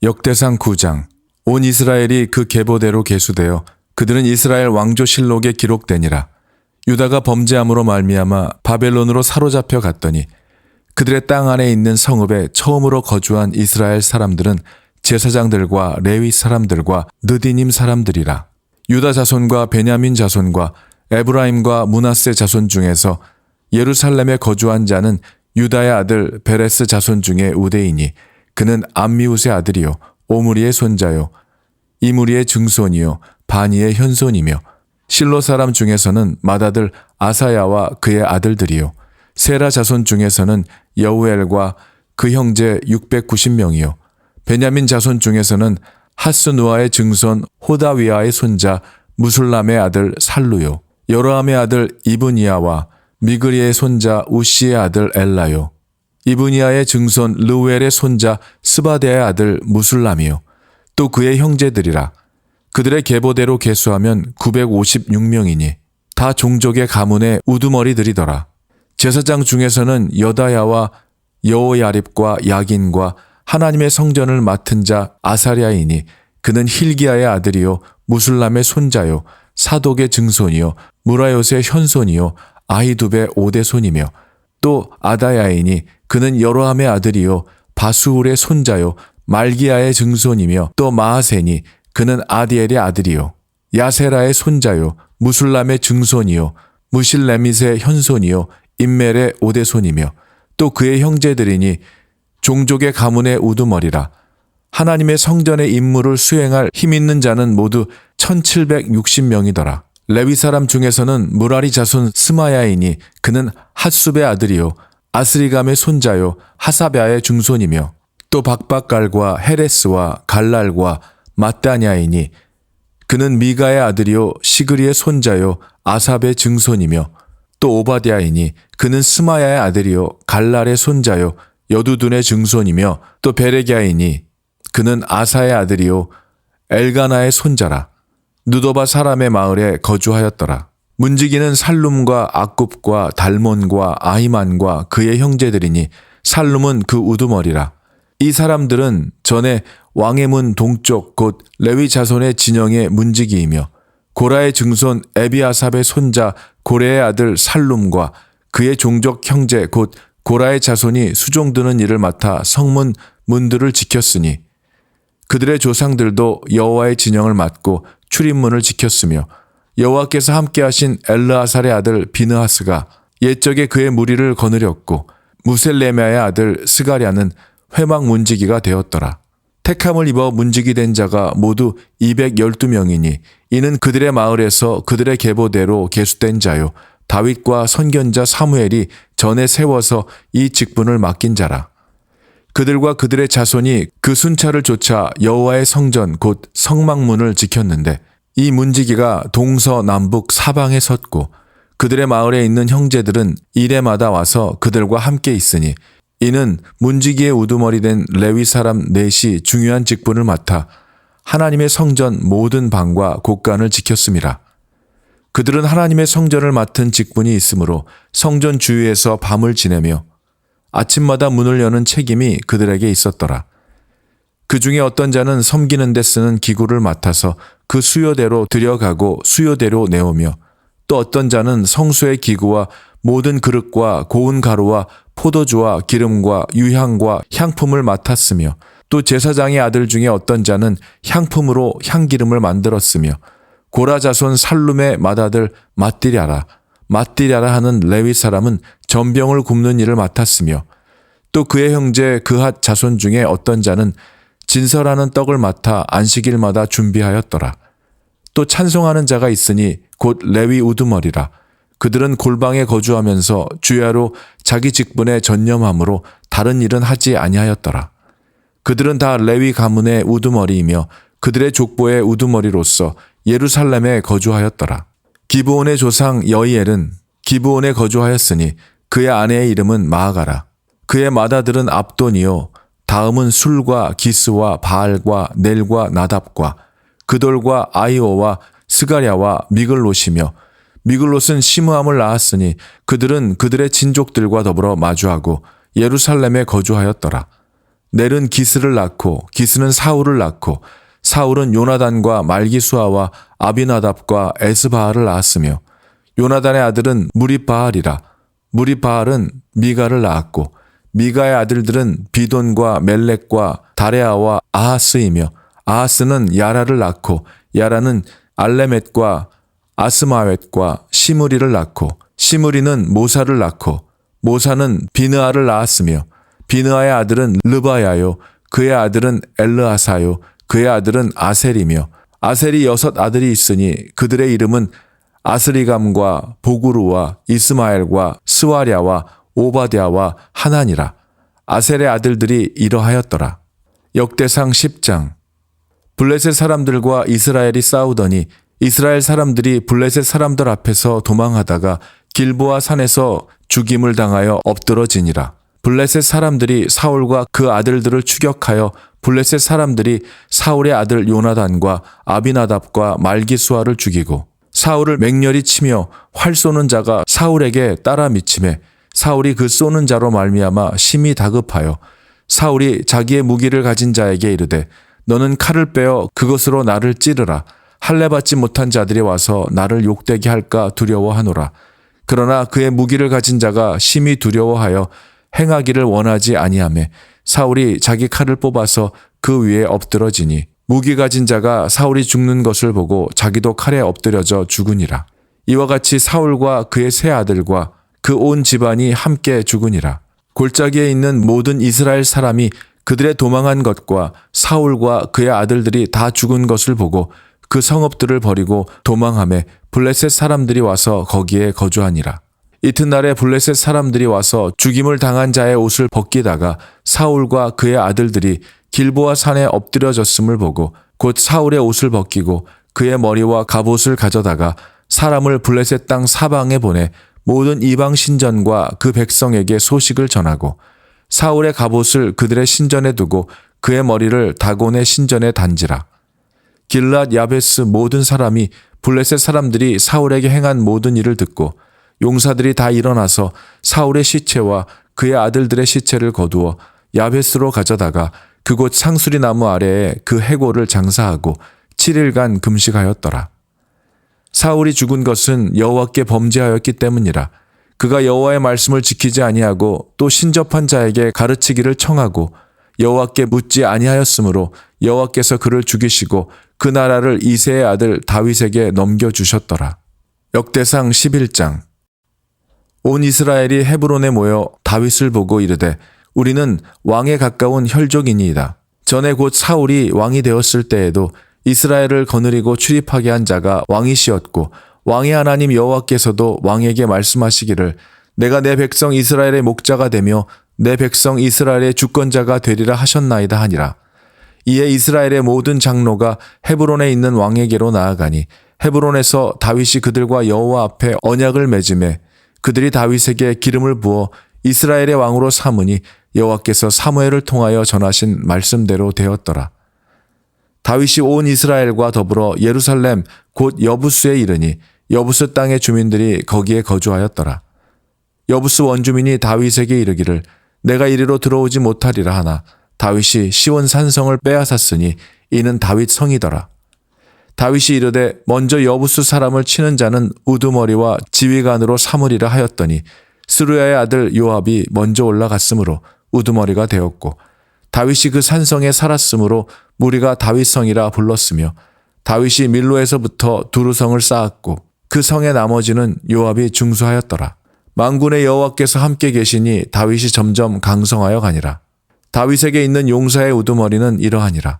역대상 9장. 온 이스라엘이 그 계보대로 계수되어 그들은 이스라엘 왕조실록에 기록되니라. 유다가 범죄함으로 말미암아 바벨론으로 사로잡혀 갔더니 그들의 땅 안에 있는 성읍에 처음으로 거주한 이스라엘 사람들은 제사장들과 레위 사람들과 느디님 사람들이라. 유다 자손과 베냐민 자손과 에브라임과 므낫세 자손 중에서 예루살렘에 거주한 자는 유다의 아들 베레스 자손 중에 우대이니 그는 암미웃의 아들이요 오므리의 손자요 이므리의 증손이요 바니의 현손이며 실로 사람 중에서는 맏아들 아사야와 그의 아들들이요 세라 자손 중에서는 여우엘과 그 형제 690명이요 베냐민 자손 중에서는 하스누아의 증손 호다위아의 손자 무술람의 아들 살루요 여로함의 아들 이브니아와 미그리의 손자 우시의 아들 엘라요 이브니아의 증손 르웰의 손자 스바데의 아들 무술람이요 또 그의 형제들이라. 그들의 계보대로 계수하면 956명이니 다 종족의 가문의 우두머리들이더라. 제사장 중에서는 여다야와 여호야립과 야긴과 하나님의 성전을 맡은 자 아사랴이니 그는 힐기야의 아들이요 무술람의 손자요 사독의 증손이요 무라요스의 현손이요 아히두베의 오대손이며 또 아다야이니 그는 여로함의 아들이요 바수울의 손자요 말기야의 증손이며 또 마하세니 그는 아디엘의 아들이요 야세라의 손자요 무술람의 증손이요 무실레밋의 현손이요 임멜의 오대손이며 또 그의 형제들이니 종족의 가문의 우두머리라. 하나님의 성전의 임무를 수행할 힘있는 자는 모두 1760명이더라. 레위 사람 중에서는 무라리 자손 스마야이니 그는 핫숲의 아들이요 아스리감의 손자요 하사랴의 증손이며 또 박박갈과 헤레스와 갈랄과 mat다냐이니 그는 미가의 아들이요 시그리의 손자요 아삽의 증손이며 또 오바댜이니 그는 스마야의 아들이요 갈랄의 손자요 여두둔의 증손이며 또 베레갸이니 그는 아사의 아들이요 엘가나의 손자라. 누도바 사람의 마을에 거주하였더라. 문지기는 살룸과 악굽과 달몬과 아히만과 그의 형제들이니 살룸은 그 우두머리라. 이 사람들은 전에 왕의 문 동쪽 곧 레위 자손의 진영의 문지기이며 고라의 증손 에비아삽의 손자 고레의 아들 살룸과 그의 종족 형제 곧 고라의 자손이 수종드는 일을 맡아 성문 문들을 지켰으니 그들의 조상들도 여호와의 진영을 맡고 출입문을 지켰으며 여호와께서 함께하신 엘르아살의 아들 비느하스가 옛적에 그의 무리를 거느렸고 무셀레메아의 아들 스가랴는 회막 문지기가 되었더라. 택함을 입어 문지기 된 자가 모두 212명이니 이는 그들의 마을에서 그들의 계보대로 계수된 자요 다윗과 선견자 사무엘이 전에 세워서 이 직분을 맡긴 자라. 그들과 그들의 자손이 그 순찰을 쫓아 여호와의 성전 곧 성막문을 지켰는데 이 문지기가 동서남북 사방에 섰고 그들의 마을에 있는 형제들은 이레마다 와서 그들과 함께 있으니 이는 문지기의 우두머리 된 레위 사람 넷이 중요한 직분을 맡아 하나님의 성전 모든 방과 곳간을 지켰음이라. 그들은 하나님의 성전을 맡은 직분이 있으므로 성전 주위에서 밤을 지내며 아침마다 문을 여는 책임이 그들에게 있었더라. 그 중에 어떤 자는 섬기는 데 쓰는 기구를 맡아서 그 수요대로 들여가고 수요대로 내오며 또 어떤 자는 성소의 기구와 모든 그릇과 고운 가루와 포도주와 기름과 유향과 향품을 맡았으며 또 제사장의 아들 중에 어떤 자는 향품으로 향기름을 만들었으며 고라 자손 살룸의 맏아들 맛디랴라 하는 레위 사람은 전병을 굽는 일을 맡았으며 또 그의 형제 그핫 자손 중에 어떤 자는 진설하는 떡을 맡아 안식일마다 준비하였더라. 또 찬송하는 자가 있으니 곧 레위 우두머리라. 그들은 골방에 거주하면서 주야로 자기 직분에 전념함으로 다른 일은 하지 아니하였더라. 그들은 다 레위 가문의 우두머리이며 그들의 족보의 우두머리로서 예루살렘에 거주하였더라. 기브온의 조상 여이엘은 기브온에 거주하였으니 그의 아내의 이름은 마아가라. 그의 맏아들은 압돈이요 다음은 술과 기스와 바알과 넬과 나답과 그돌과 아이오와 스가랴와 미글롯이며 미글롯은 시므함을 낳았으니 그들은 그들의 친족들과 더불어 마주하고 예루살렘에 거주하였더라. 넬은 기스를 낳고 기스는 사울을 낳고 사울은 요나단과 말기수아와 아비나답과 에스바알을 낳았으며 요나단의 아들은 무리바알이라. 무리바알은 미가를 낳았고 미가의 아들들은 비돈과 멜렉과 다레아와 아하스이며 아하스는 야라를 낳고 야라는 알레멧과 아스마웻과 시므리를 낳고 시므리는 모사를 낳고 모사는 비느아를 낳았으며 비느아의 아들은 르바야요 그의 아들은 엘르아사요 그의 아들은 아셀이며 아셀이 6 아들이 있으니 그들의 이름은 아스리감과 보구루와 이스마엘과 스와랴와 오바댜와 하나니라. 아셀의 아들들이 이러하였더라. 역대상 10장. 블레셋 사람들과 이스라엘이 싸우더니 이스라엘 사람들이 블레셋 사람들 앞에서 도망하다가 길보아 산에서 죽임을 당하여 엎드러지니라. 블레셋 사람들이 사울과 그 아들들을 추격하여 블레셋 사람들이 사울의 아들 요나단과 아비나답과 말기수아를 죽이고 사울을 맹렬히 치며 활 쏘는 자가 사울에게 따라 미치매 사울이 그 쏘는 자로 말미암아 심히 다급하여 사울이 자기의 무기를 가진 자에게 이르되 너는 칼을 빼어 그것으로 나를 찌르라. 할례 받지 못한 자들이 와서 나를 욕되게 할까 두려워하노라. 그러나 그의 무기를 가진 자가 심히 두려워하여 행하기를 원하지 아니하매 사울이 자기 칼을 뽑아서 그 위에 엎드러지니 무기 가진 자가 사울이 죽는 것을 보고 자기도 칼에 엎드려져 죽으니라. 이와 같이 사울과 그의 세 아들과 그 온 집안이 함께 죽으니라. 골짜기에 있는 모든 이스라엘 사람이 그들의 도망한 것과 사울과 그의 아들들이 다 죽은 것을 보고 그 성읍들을 버리고 도망하매 블레셋 사람들이 와서 거기에 거주하니라. 이튿날에 블레셋 사람들이 와서 죽임을 당한 자의 옷을 벗기다가 사울과 그의 아들들이 길보아 산에 엎드려졌음을 보고 곧 사울의 옷을 벗기고 그의 머리와 갑옷을 가져다가 사람을 블레셋 땅 사방에 보내 모든 이방 신전과 그 백성에게 소식을 전하고 사울의 갑옷을 그들의 신전에 두고 그의 머리를 다곤의 신전에 단지라. 길랏 야베스 모든 사람이 블레셋 사람들이 사울에게 행한 모든 일을 듣고 용사들이 다 일어나서 사울의 시체와 그의 아들들의 시체를 거두어 야베스로 가져다가 그곳 상수리 나무 아래에 그 해골을 장사하고 7일간 금식하였더라. 사울이 죽은 것은 여호와께 범죄하였기 때문이라. 그가 여호와의 말씀을 지키지 아니하고 또 신접한 자에게 가르치기를 청하고 여호와께 묻지 아니하였으므로 여호와께서 그를 죽이시고 그 나라를 이새의 아들 다윗에게 넘겨주셨더라. 역대상 11장. 온 이스라엘이 헤브론에 모여 다윗을 보고 이르되 우리는 왕에 가까운 혈족이니이다. 전에 곧 사울이 왕이 되었을 때에도 이스라엘을 거느리고 출입하게 한 자가 왕이시었고 왕의 하나님 여호와께서도 왕에게 말씀하시기를 내가 내 백성 이스라엘의 목자가 되며 내 백성 이스라엘의 주권자가 되리라 하셨나이다 하니라. 이에 이스라엘의 모든 장로가 헤브론에 있는 왕에게로 나아가니 헤브론에서 다윗이 그들과 여호와 앞에 언약을 맺음에 그들이 다윗에게 기름을 부어 이스라엘의 왕으로 삼으니 여호와께서 사무엘을 통하여 전하신 말씀대로 되었더라. 다윗이 온 이스라엘과 더불어 예루살렘 곧 여부스에 이르니 여부스 땅의 주민들이 거기에 거주하였더라. 여부스 원주민이 다윗에게 이르기를 내가 이리로 들어오지 못하리라 하나 다윗이 시온 산성을 빼앗았으니 이는 다윗 성이더라. 다윗이 이르되 먼저 여부스 사람을 치는 자는 우두머리와 지휘관으로 삼으리라 하였더니 스루야의 아들 요압이 먼저 올라갔으므로 우두머리가 되었고 다윗이 그 산성에 살았으므로 무리가 다윗성이라 불렀으며 다윗이 밀로에서부터 두루성을 쌓았고 그 성의 나머지는 요압이 중수하였더라. 만군의 여호와께서 함께 계시니 다윗이 점점 강성하여 가니라. 다윗에게 있는 용사의 우두머리는 이러하니라.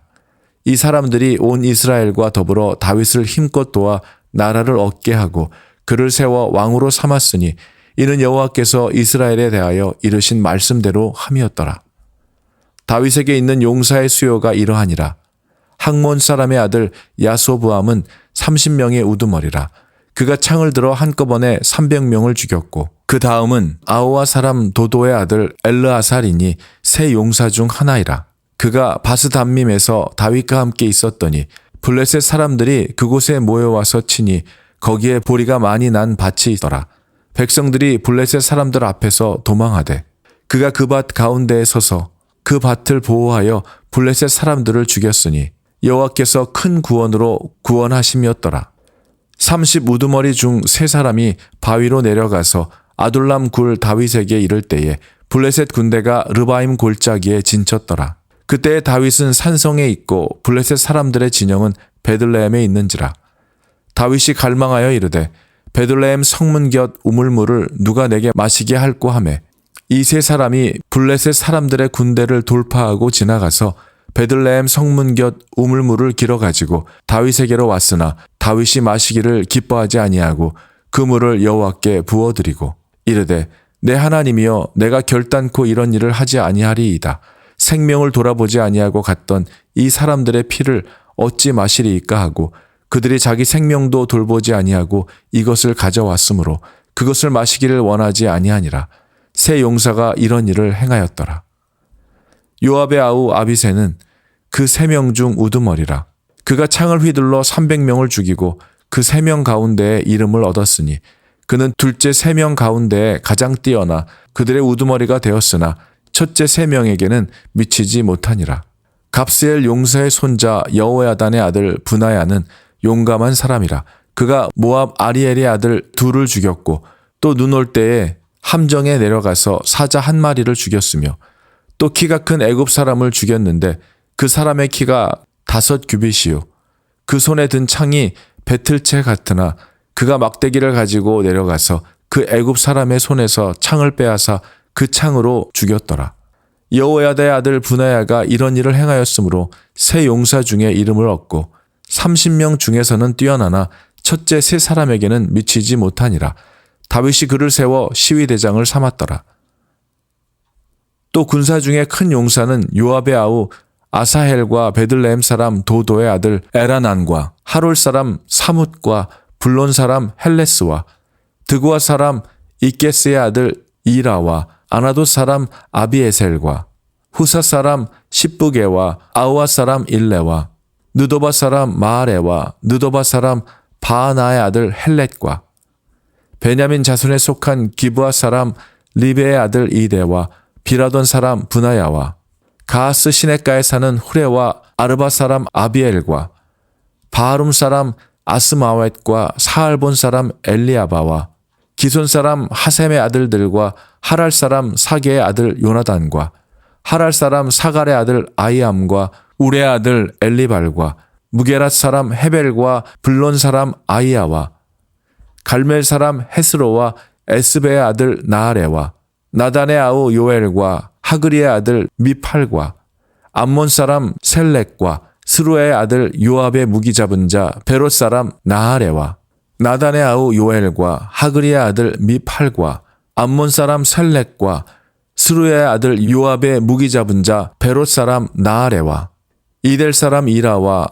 이 사람들이 온 이스라엘과 더불어 다윗을 힘껏 도와 나라를 얻게 하고 그를 세워 왕으로 삼았으니 이는 여호와께서 이스라엘에 대하여 이르신 말씀대로 함이었더라. 다윗에게 있는 용사의 수요가 이러하니라. 학몬 사람의 아들 야소부암은 30명의 우두머리라. 그가 창을 들어 한꺼번에 300명을 죽였고 그 다음은 아호와 사람 도도의 아들 엘르아살이니 세 용사 중 하나이라. 그가 바스담밈에서 다윗과 함께 있었더니 블레셋 사람들이 그곳에 모여와서 치니 거기에 보리가 많이 난 밭이 있더라. 백성들이 블레셋 사람들 앞에서 도망하되 그가 그 밭 가운데에 서서 그 밭을 보호하여 블레셋 사람들을 죽였으니 여호와께서 큰 구원으로 구원하심이었더라. 30 우두머리 중 3사람이 바위로 내려가서 아둘람 굴 다윗에게 이를 때에 블레셋 군대가 르바임 골짜기에 진쳤더라. 그때 다윗은 산성에 있고 블레셋 사람들의 진영은 베들레헴에 있는지라. 다윗이 갈망하여 이르되 베들레헴 성문 곁 우물물을 누가 내게 마시게 할꼬 하매 이 3사람이 블레셋 사람들의 군대를 돌파하고 지나가서 베들레헴 성문 곁 우물물을 길어 가지고 다윗에게로 왔으나 다윗이 마시기를 기뻐하지 아니하고 그 물을 여호와께 부어드리고 이르되 내 하나님이여 내가 결단코 이런 일을 하지 아니하리이다. 생명을 돌아보지 아니하고 갔던 이 사람들의 피를 어찌 마시리이까 하고 그들이 자기 생명도 돌보지 아니하고 이것을 가져왔으므로 그것을 마시기를 원하지 아니하니라. 새 용사가 이런 일을 행하였더라. 요압의 아우 아비새는 그 3명 중 우두머리라. 그가 창을 휘둘러 300명을 죽이고 그 3명 가운데에 이름을 얻었으니 그는 둘째 3명 가운데에 가장 뛰어나 그들의 우두머리가 되었으나 첫째 3명에게는 미치지 못하니라. 갑스엘 용사의 손자 여호야단의 아들 브나야는 용감한 사람이라. 그가 모압 아리엘의 아들 둘을 죽였고 또 눈 올 때에 함정에 내려가서 사자 1마리를 죽였으며 또 키가 큰 애굽 사람을 죽였는데 그 사람의 키가 5 규빗이요 그 손에 든 창이 배틀채 같으나 그가 막대기를 가지고 내려가서 그 애굽 사람의 손에서 창을 빼앗아 그 창으로 죽였더라. 여호야다의 아들 브나야가 이런 일을 행하였으므로 세 용사 중에 이름을 얻고 30명 중에서는 뛰어나나 첫째 3사람에게는 미치지 못하니라. 다윗이 그를 세워 시위대장을 삼았더라. 또 군사 중에 큰 용사는 요압의 아우 아사헬과 베들레헴 사람 도도의 아들 에라난과 하롤 사람 사뭇과 블론 사람 헬레스와 드고아 사람 이게스의 아들 이라와 아나도 사람 아비에셀과 후사 사람 십부게와 아우아 사람 일레와 느도바 사람 마아레와 느도바 사람 바하나의 아들 헬렛과 베냐민 자손에 속한 기브아 사람 리베의 아들 이데와 비라돈 사람 브나야와 가하스 시냇가에 사는 후레와 아르바 사람 아비엘과 바하룸 사람 아스마웻과 사알본 사람 엘리아바와 기손 사람 하셈의 아들들과 하랄 사람 사게의 아들 요나단과 하랄 사람 사갈의 아들 아이암과 우레의 아들 엘리발과 무게랏 사람 헤벨과 블론 사람 아이야와 갈멜 사람 헤스로와 에스베의 아들 나아레와 나단의 아우 요엘과 하그리의 아들 미팔과 암몬 사람 셀렉과 스루의 아들 요압의 무기 잡은 자 베롯 사람 나하레와 나단의 아우 요엘과 하그리의 아들 미팔과 암몬 사람 셀렉과 스루의 아들 요압의 무기 잡은 자 베롯 사람 나하레와 이델 사람 이라와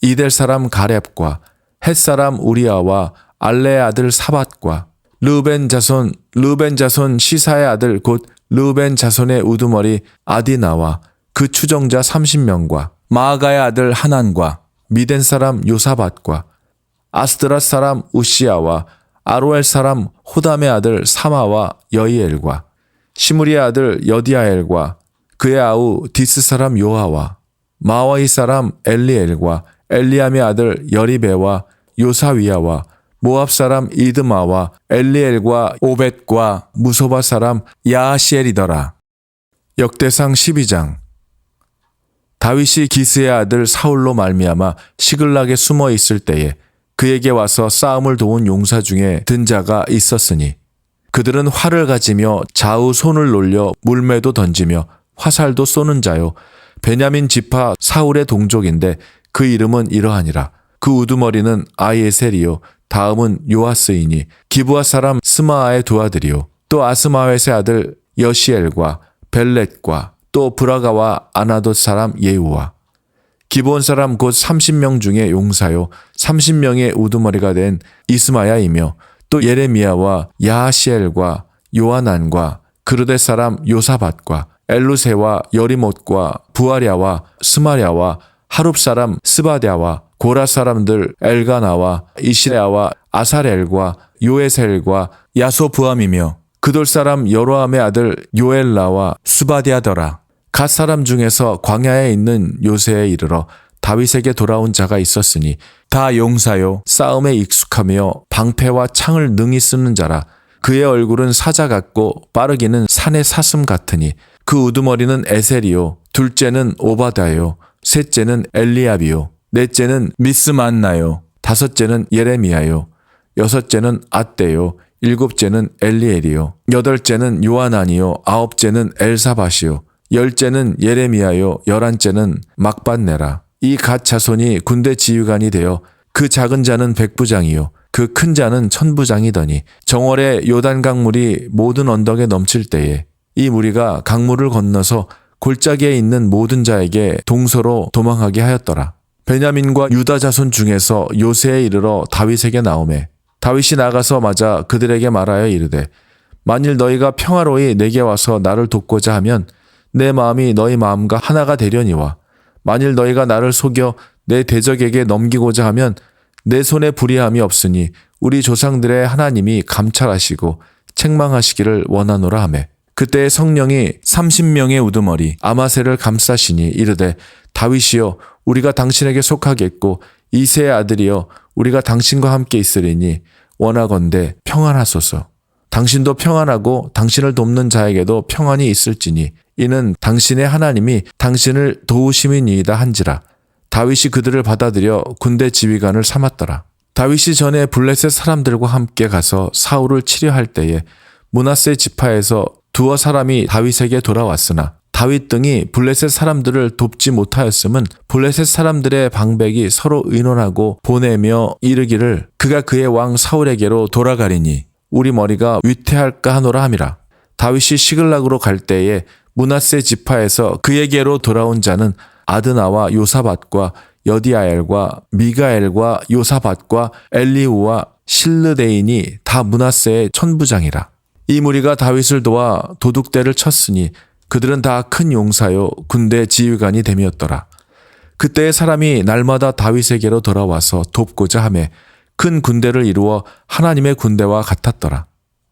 이델 사람 가렙과 헷 사람 우리아와 알레의 아들 사밧과 르벤 자손 시사의 아들 곧 르벤 자손의 우두머리 아디나와 그 추정자 30명과 마아가의 아들 하난과 미덴 사람 요사밧과 아스드랏 사람 우시아와 아로엘 사람 호담의 아들 사마와 여이엘과 시므리의 아들 여디아엘과 그의 아우 디스 사람 요하와 마와이 사람 엘리엘과 엘리암의 아들 여리베와 요사위아와 모압 사람 이드마와 엘리엘과 오벳과 무소바 사람 야하시엘이더라. 역대상 12장. 다윗이 기스의 아들 사울로 말미암아 시글락에 숨어 있을 때에 그에게 와서 싸움을 도운 용사 중에 든 자가 있었으니 그들은 활을 가지며 좌우 손을 놀려 물매도 던지며 화살도 쏘는 자요 베냐민 지파 사울의 동족인데 그 이름은 이러하니라. 그 우두머리는 아이에셀이요 다음은 요아스이니 기브아 사람 스마아의 두 아들이요 또 아스마웻의 아들 여시엘과 벨렛과 또 브라가와 아나돗 사람 예우와 기브온 사람 곧 30명 중에 용사요 30명의 우두머리가 된 이스마야이며 또 예레미야와 야하시엘과 요하난과 그르데 사람 요사밧과 엘루세와 여리못과 부아랴와 스마랴와 하룹 사람 스바랴와 고라 사람들 엘가나와 이시레아와 아사렐과 요에셀과 야소부암이며 그돌 사람 여로함의 아들 요엘라와 스바디아더라. 갓 사람 중에서 광야에 있는 요새에 이르러 다윗에게 돌아온 자가 있었으니 다 용사요 싸움에 익숙하며 방패와 창을 능히 쓰는 자라. 그의 얼굴은 사자 같고 빠르기는 산의 사슴 같으니 그 우두머리는 에셀이요 둘째는 오바다요 셋째는 엘리압이요 넷째는 미스만나요 다섯째는 예레미야요 여섯째는 앗대요 일곱째는 엘리엘이요 여덟째는 요하나니요 아홉째는 엘사밧이요 열째는 예레미야요 열한째는 막반네라. 이 갓 자손이 군대 지휘관이 되어 그 작은 자는 백부장이요 그 큰 자는 천부장이더니 정월에 요단 강물이 모든 언덕에 넘칠 때에 이 무리가 강물을 건너서 골짜기에 있는 모든 자에게 동서로 도망하게 하였더라. 베냐민과 유다 자손 중에서 요새에 이르러 다윗에게 나오매 다윗이 나가서 맞아 그들에게 말하여 이르되 만일 너희가 평화로이 내게 와서 나를 돕고자 하면 내 마음이 너희 마음과 하나가 되려니와 만일 너희가 나를 속여 내 대적에게 넘기고자 하면 내 손에 불의함이 없으니 우리 조상들의 하나님이 감찰하시고 책망하시기를 원하노라 하매 그때 성령이 30명의 우두머리 아마새를 감싸시니 이르되 다윗이여 우리가 당신에게 속하겠고 이새의 아들이여 우리가 당신과 함께 있으리니 원하건대 평안하소서. 당신도 평안하고 당신을 돕는 자에게도 평안이 있을지니 이는 당신의 하나님이 당신을 도우심이니이다 한지라. 다윗이 그들을 받아들여 군대 지휘관을 삼았더라. 다윗이 전에 블레셋 사람들과 함께 가서 사울을 치려할 때에 므낫세 지파에서 두어 사람이 다윗에게 돌아왔으나 다윗 등이 블레셋 사람들을 돕지 못하였음은 블레셋 사람들의 방백이 서로 의논하고 보내며 이르기를 그가 그의 왕 사울에게로 돌아가리니 우리 머리가 위태할까 하노라 함이라. 다윗이 시글락으로 갈 때에 므낫세 지파에서 그에게로 돌아온 자는 아드나와 요사밧과 여디아엘과 미가엘과 요사밧과 엘리우와 실르데인이 다 므낫세의 천부장이라. 이 무리가 다윗을 도와 도둑대를 쳤으니 그들은 다 큰 용사요 군대 지휘관이 됨이었더라. 그때의 사람이 날마다 다윗에게로 돌아와서 돕고자 하매 큰 군대를 이루어 하나님의 군대와 같았더라.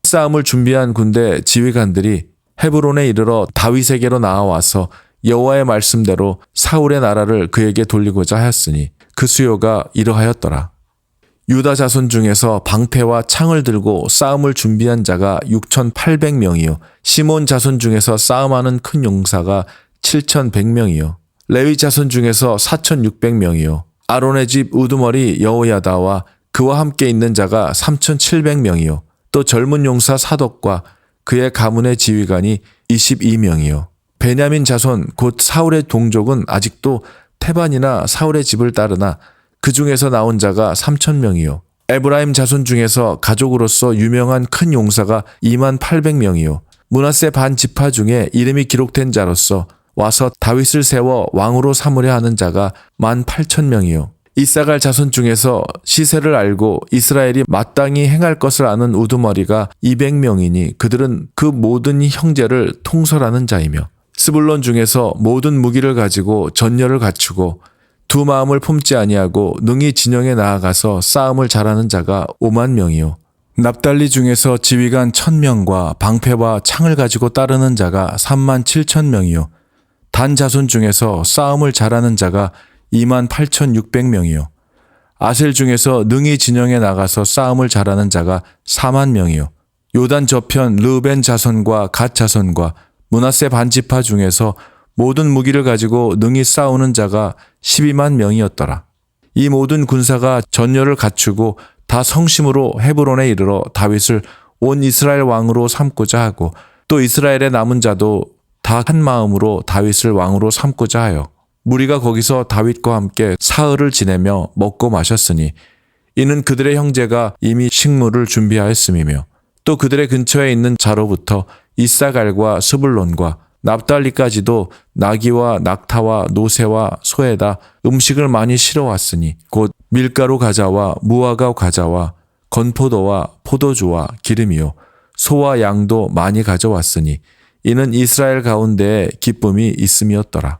싸움을 준비한 군대 지휘관들이 헤브론에 이르러 다윗에게로 나아와서 여호와의 말씀대로 사울의 나라를 그에게 돌리고자 하였으니 그 수요가 이러하였더라. 유다 자손 중에서 방패와 창을 들고 싸움을 준비한 자가 6,800명이요 시몬 자손 중에서 싸움하는 큰 용사가 7,100명이요 레위 자손 중에서 4,600명이요 아론의 집 우두머리 여호야다와 그와 함께 있는 자가 3,700명이요 또 젊은 용사 사독과 그의 가문의 지휘관이 22명이요 베냐민 자손 곧 사울의 동족은 아직도 태반이나 사울의 집을 따르나 그 중에서 나온 자가 3,000명이요 에브라임 자손 중에서 가족으로서 유명한 큰 용사가 28,000명이요 므낫세 반 지파 중에 이름이 기록된 자로서 와서 다윗을 세워 왕으로 삼으려 하는 자가 18,000명이요 이사갈 자손 중에서 시세를 알고 이스라엘이 마땅히 행할 것을 아는 우두머리가 200명이니 그들은 그 모든 형제를 통솔하는 자이며 스불론 중에서 모든 무기를 가지고 전열을 갖추고 두 마음을 품지 아니하고 능히 진영에 나아가서 싸움을 잘하는 자가 50,000명이요 납달리 중에서 지휘관 1,000명과 방패와 창을 가지고 따르는 자가 37,000명이요 단 자손 중에서 싸움을 잘하는 자가 28,600명이요 아셀 중에서 능히 진영에 나가서 싸움을 잘하는 자가 40,000명이요 요단 저편 르벤 자손과 갓 자손과 므낫세 반지파 중에서 모든 무기를 가지고 능히 싸우는 자가 120,000명이었더라. 이 모든 군사가 전열을 갖추고 다 성심으로 헤브론에 이르러 다윗을 온 이스라엘 왕으로 삼고자 하고 또 이스라엘의 남은 자도 다 한 마음으로 다윗을 왕으로 삼고자 하여 무리가 거기서 다윗과 함께 사흘을 지내며 먹고 마셨으니 이는 그들의 형제가 이미 식물을 준비하였음이며 또 그들의 근처에 있는 자로부터 이사갈과 스불론과 납달리까지도 나귀와 낙타와 노새와 소에다 음식을 많이 실어왔으니 곧 밀가루 과자와 무화과 과자와 건포도와 포도주와 기름이요 소와 양도 많이 가져왔으니 이는 이스라엘 가운데에 기쁨이 있음이었더라.